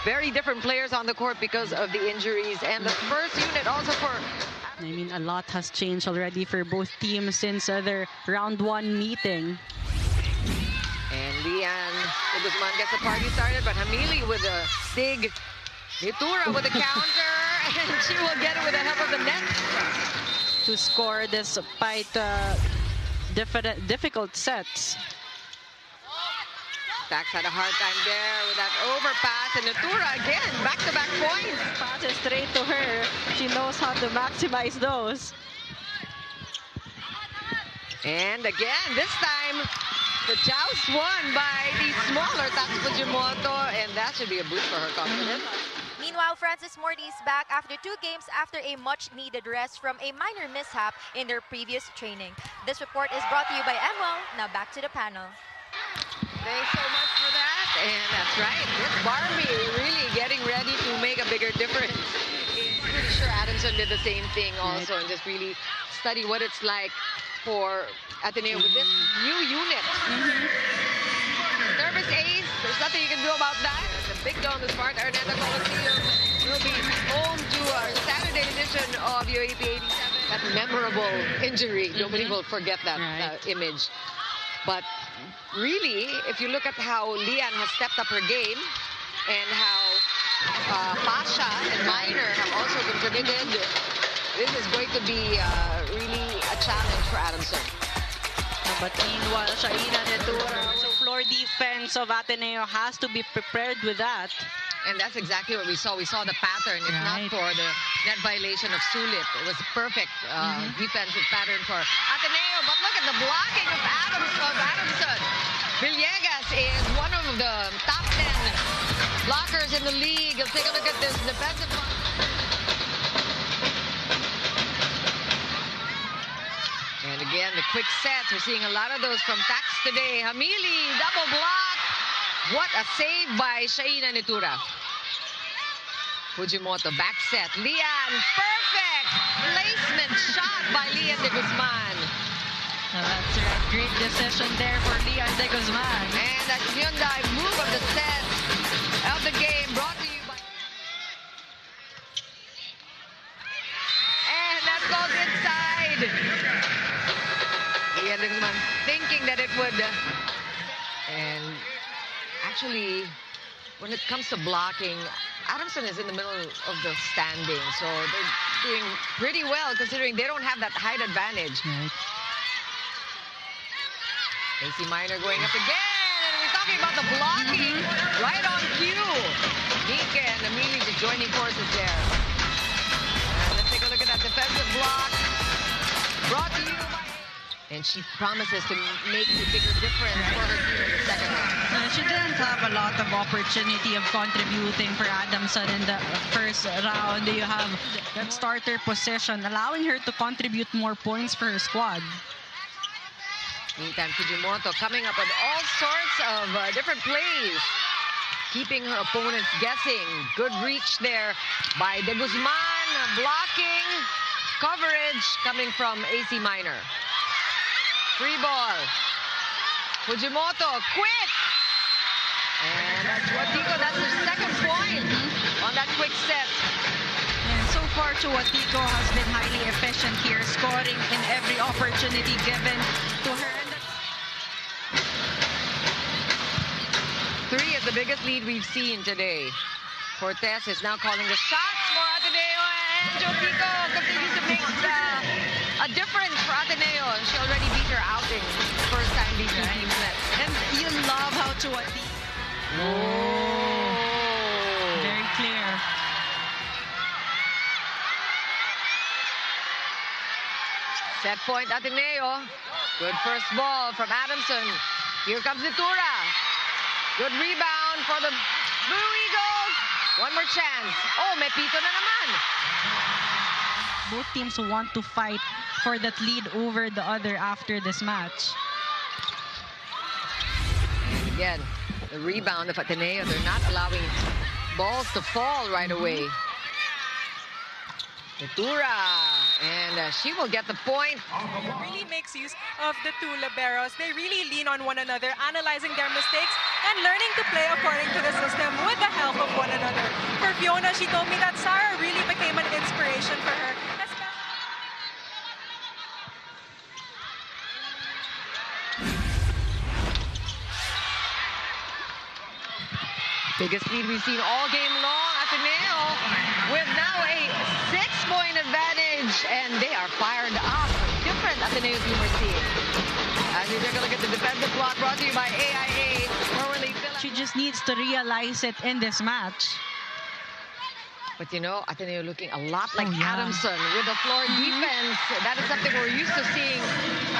very different players on the court because of the injuries. And the first unit also for... I mean, a lot has changed already for both teams since their round 1 meeting. And Lian de Guzman gets the party started, but Hamili with a dig. Nitura with a counter, and she will get it with the help of the net. To score despite difficult sets. Dax had a hard time there with that overpass, and Nitura again, back-to-back points. Passes straight to her. She knows how to maximize those. And again, this time, the joust won by the smaller Tax Fujimoto, and that should be a boost for her confidence. Meanwhile, Francis Morty is back after 2 games after a much-needed rest from a minor mishap in their previous training. This report is brought to you by ML. Now back to the panel. Thanks so much for that. And that's right, this Barbie really getting ready to make a bigger difference. I'm pretty sure Adamson did the same thing also, and just really study what it's like for Ateneo with this new unit. Service ace, there's nothing you can do about that. The big dome, the Smart Livestream will be home to our Saturday edition of UAAP 87. That memorable injury, nobody will forget that image. But really, if you look at how Lian has stepped up her game and how Pasha and Minor have also contributed, this is going to be really a challenge for Adamson. But meanwhile, Shaina Nitura, so floor defense of Ateneo has to be prepared with that. And that's exactly what we saw. We saw the pattern. If not for the net violation of Sulit, it was a perfect defensive pattern for Ateneo. But look at the blocking of Adamson. Villegas is one of the top 10 blockers in the league. Let's take a look at this defensive block. And again, the quick sets. We're seeing a lot of those from Tax today. Hamili, double block. What a save by Shaina Nitura. Fujimoto, back set. Lian, perfect placement shot by Lian de Guzman. That's right. Great decision there for Lian de Guzman. And that Hyundai move of the set of the game brought to you by... And that goes inside. Lian de Guzman thinking that it would... And actually, when it comes to blocking, Adamson is in the middle of the standing. So they're doing pretty well considering they don't have that height advantage. AC Minor going up again. And we're talking about the blocking right on cue. Nika and Amelie just joining forces there. And let's take a look at that defensive block. Brought to you by... And she promises to make a bigger difference for her team in the second round. She didn't have a lot of opportunity of contributing for Adamson in the first round. You have that starter position, allowing her to contribute more points for her squad. Meantime, Fujimoto coming up with all sorts of different plays, keeping her opponents guessing. Good reach there by De Guzman, blocking, coverage coming from AC Minor. Free ball. Fujimoto, quick! And that's Watico, that's her second point on that quick set. And so far, Chuatico has been highly efficient here, scoring in every opportunity given to her. Three is the biggest lead we've seen today. Cortez is now calling the shots for Ateneo, and Chuatico continues to make a difference for Ateneo. She already beat her outing the first time these two teams met. And you love how Chuatico... Very clear. Set point Ateneo. Good first ball from Adamson. Here comes Nitura. Good rebound for the Blue Eagles. One more chance. Oh, may pito na naman. Both teams want to fight for that lead over the other after this match. And again, the rebound of Ateneo. They're not allowing balls to fall right away. Nitura, and she will get the point. Really makes use of the two liberos. They really lean on one another, analyzing their mistakes and learning to play according to the system with the help of one another. For Fiona, she told me that Sarah really became an inspiration for her. Biggest lead we've seen all game long. Ateneo with now a 6-point advantage, and they are fired up. Different Ateneo team we're seeing. As we take a look at the defensive block brought to you by AIA. She just needs to realize it in this match. But you know, Ateneo looking a lot like Adamson with the floor defense. That is something we're used to seeing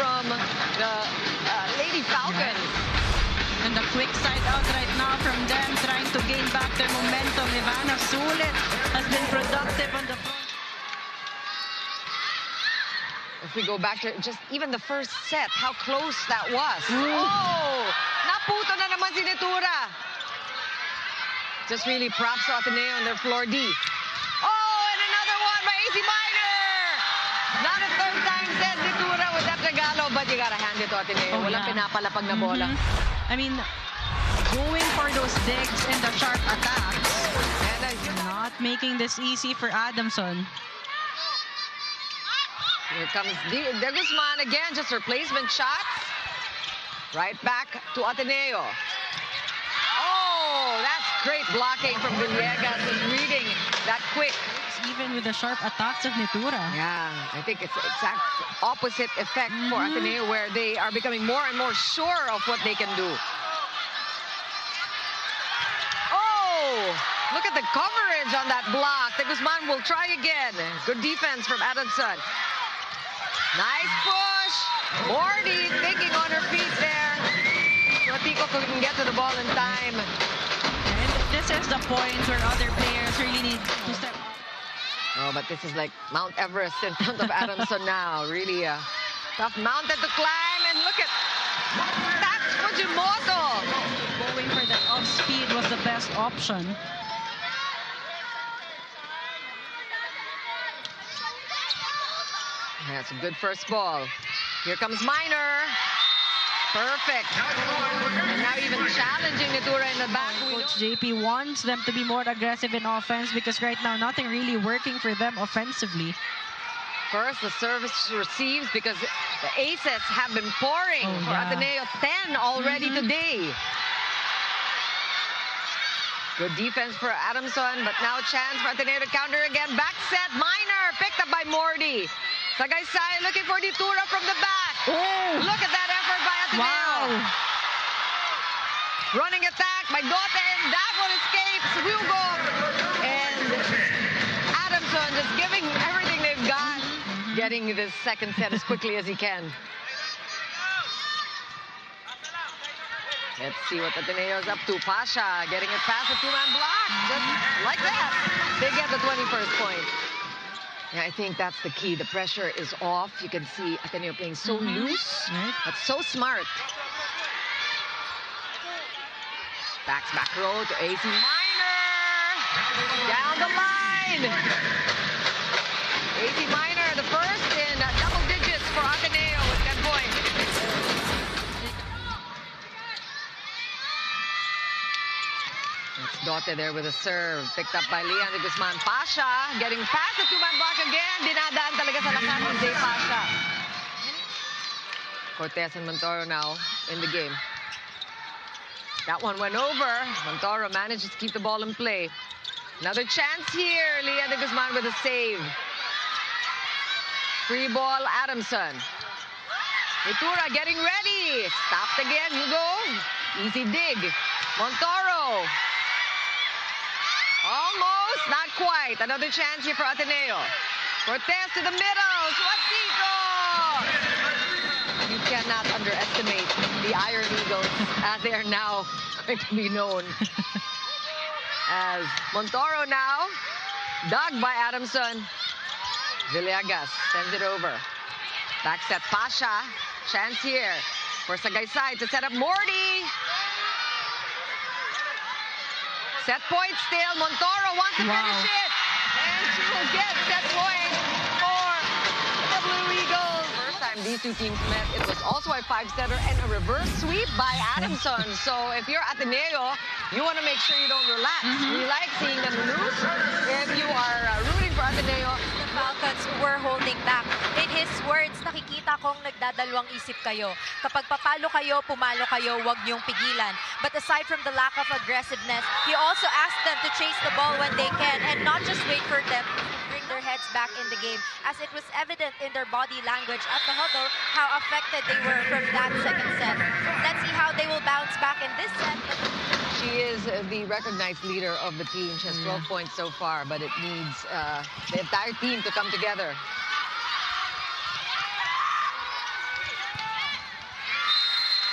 from the Lady Falcons. And the quick side out right now from them, trying to gain back their momentum. Ivana Sulit has been productive on the front. If we go back to just even the first set, how close that was. Oh! Naputo na naman si Netura. Just really props to Ateneo on their floor D. Oh, and another one by AC Minor! Not a third time set, Netura with that regalo, but you gotta hand it to Ateneo. Walang pinapalapag na bola. I mean, going for those digs and the sharp attacks. And not making this easy for Adamson. Here comes De Guzman again, just replacement shots. Right back to Ateneo. Oh, that's great blocking from Villegas, who's reading that quick. Even with the sharp attacks of Netura. Yeah, I think it's exact opposite effect for Ateneo, where they are becoming more and more sure of what they can do. Oh, look at the coverage on that block. De Guzman will try again. Good defense from Adamson. Nice push. Morty thinking on her feet there. Latico couldn't get to the ball in time. And this is the point where other players really need to step up. Oh, but this is like Mount Everest in front of Adamson now. Really a tough mountain to climb. And look at that's Fujimoto. Going for the off speed was the best option. That's a good first ball. Here comes Minor. Perfect. And now even challenging Netura in the back. Coach JP wants them to be more aggressive in offense because right now nothing really working for them offensively. First, the service receives because the aces have been pouring for Ateneo. 10 already today. Good defense for Adamson, but now a chance for Ateneo to counter again. Back set, Minor, picked up by Morty. Sagaysay looking for Netura from the back. Oh. Look at that effort by Ateneo. Wow. Running attack by Goten. That one escapes. Hugo. And Adamson just giving everything they've got. Getting this second set as quickly as he can. Let's see what Ateneo's up to. Pasha getting it past the two-man block. Just like that. They get the 21st point. Yeah, I think that's the key. The pressure is off. You can see Ateneo playing so loose, but so smart. Backs back row to AC Minor. Down the line. AC Minor, the first in double digits for Ateneo with 10 points. It's Dote there with a serve. Picked up by Leon de Guzman. Pasha getting past the two-man block again. Dinadaan talaga sa lakas ni Jay Pasha. Cortez and Montoro now in the game. That one went over. Montoro manages to keep the ball in play. Another chance here. Leon de Guzman with a save. Free ball, Adamson. Netura getting ready. Stopped again, Hugo. Easy dig. Montoro. Almost, not quite. Another chance here for Ateneo. Cortez to the middle. Suavecito. You cannot underestimate the Iron Eagles, as they are now going to be known. As Montoro now, dug by Adamson. Villegas sends it over. Back set, Pasha. Chance here for Sagaysay to set up Morty. Set point still. Montoro wants to finish it. And she will get set point for the Blue Eagles. First time time these two teams met, it was also a 5-setter and a reverse sweep by Adamson. So if you're Ateneo, you want to make sure you don't relax. We like seeing them lose. If you are rooting for Ateneo, The Falcons were holding back. In his words, nakikita kong nagdadalawang isip kayo. Kapag papalo kayo, pumalo kayo, huwag niyong pigilan. But aside from the lack of aggressiveness, he also asked them to chase the ball when they can and not just wait for them to bring their heads back in the game, as it was evident in their body language at the huddle how affected they were from that second set. Let's see how they will bounce back in this set. she is the recognized leader of the team. She has 12 points so far, but it needs the entire team to come together.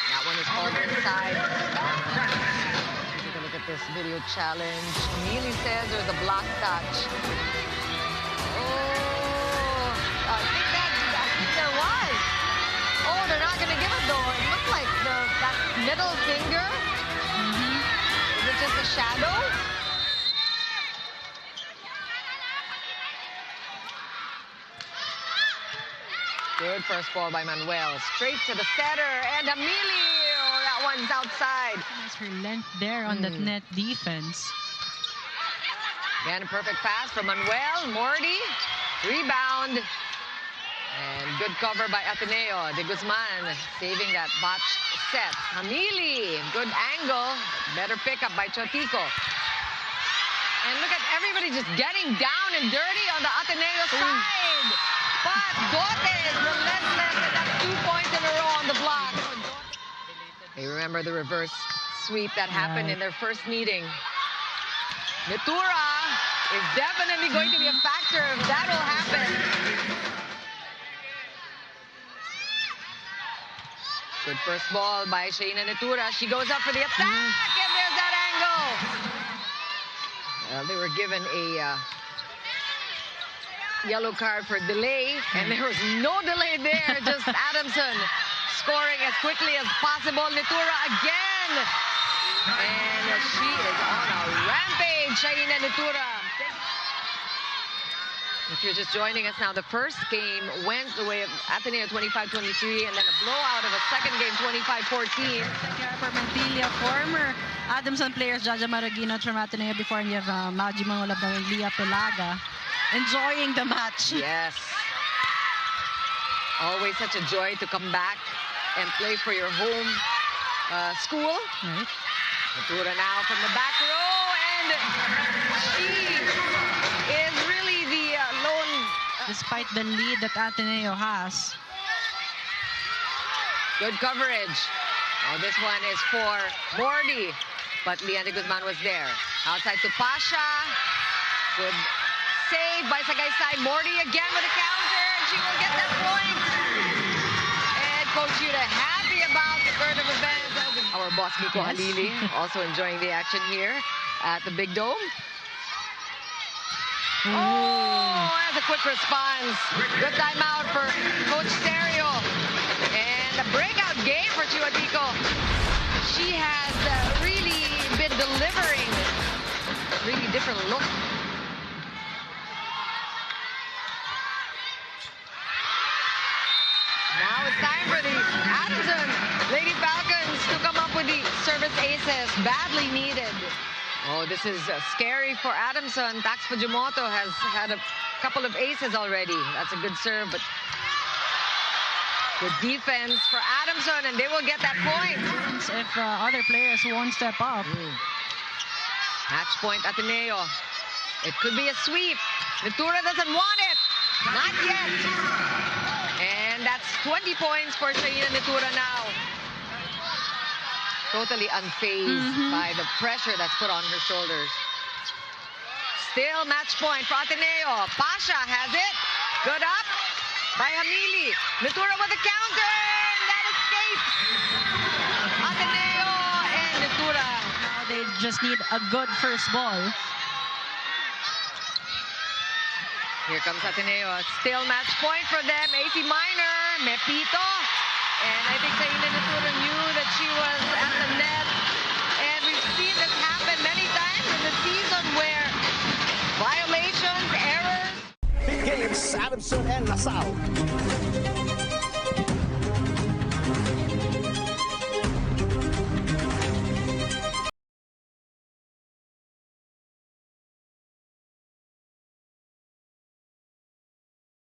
That one is called inside. Take a look at this video challenge. Neely says there's a block touch. Oh, I think there was. Oh, they're not going to give it though. It looks like that middle finger. Is it just a shadow? Good first ball by Manuel. Straight to the setter. And Emilio. That one's outside. Nice her length there on that net defense. Again, a perfect pass from Manuel. Morty. Rebound. And good cover by Ateneo. De Guzman saving that botched set. Hamili. Good angle. Better pickup by Chotico. And look at everybody just getting down and dirty on the Ateneo side. But Dotes relentless, and that's 2 points in a row on the block. They remember the reverse sweep that happened in their first meeting. Nitura is definitely going to be a factor if that will happen. Good first ball by Shaina Nitura. She goes up for the attack, and there's that angle. Well, they were given a yellow card for delay, and there was no delay there. Just Adamson scoring as quickly as possible. Nitura again. And she is on a rampage, Shaina Nitura. If you're just joining us now, the first game went the way of Ateneo 25-23, and then a blowout of a second game 25-14. For Mantilla, former Adamson players, Jaja Maraguinot from Ateneo before, and you have Maji Mangolab and Lia Pelaga enjoying the match. Yes. Always such a joy to come back and play for your home school. Right. Nitura now from the back row, and she is really the lone. Despite the lead that Ateneo has. Good coverage. Oh, this one is for Morty, but Leanne de Guzman was there. Outside to Pasha. Good save by Sagaysay. Morty again with a counter. She will get that point. And Coach Yuta happy about the turn of events. Our boss, Miko Halili, also enjoying the action here at the Big Dome. Oh, that's a quick response. Good timeout for Coach Serio. And a breakout game for Chiwatico. She has really been delivering a really different look. Now it's time for the Adamson Lady Falcons to come up with the service aces badly needed. Oh, this is scary for Adamson. Tax Fujimoto has had a couple of aces already. That's a good serve, but good defense for Adamson, and they will get that point. If other players won't step up. Match point Ateneo. It could be a sweep. Nitura doesn't want it. Not yet. And that's 20 points for Shaina Nitura now. Totally unfazed by the pressure that's put on her shoulders. Still match point for Ateneo. Pasha has it. Good up by Hamili. Nitura with a counter, and that escapes. Ateneo and Nitura. Now they just need a good first ball. Here comes Ateneo. Still match point for them. AC Minor, Mepito. And I think Shaina Nitura knew that she was at the net. And we've seen this happen many times in the season where violations, errors. Big games, Adamson and Nassau.